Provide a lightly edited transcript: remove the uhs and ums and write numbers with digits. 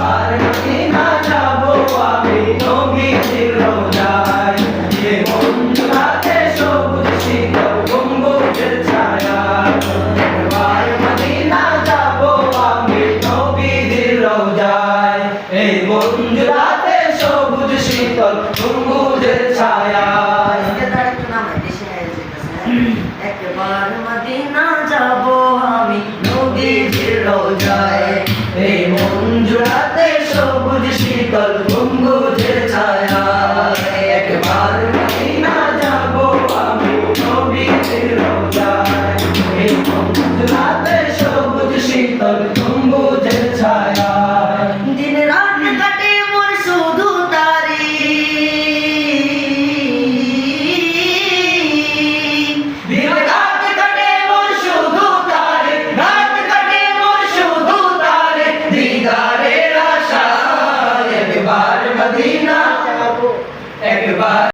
একবার মদিনা যাবো আমি নবীজির রওজায়। এ মন রাতে সবুজ শীতল গম্বুজের ছায়ায়। একবার মদিনা যাবো আমি নবীজির রওজায়। এই মন রাতে সবুজ শীতল গম্বুজের ছায়ায়। একবার মদিনা যাবো আমি নবীজির রওজায়। এই মঞ্জুরাতে সবুজ শীতল গম্বুজের ছায়ায়। একবার মদিনা যাবো আমি নবীজির রওজায়। এই মঞ্জুরাতে সবুজ শীতল গম্বুজের ছায়ায়। দিন রাত কাটে মোর শুধু তারি, দিন রাত কাটে মোর শুধু তারে, রাত কাটে মোর শুধু তারে, দিদারের আশায়। একবার মদিনা যাবো, একবার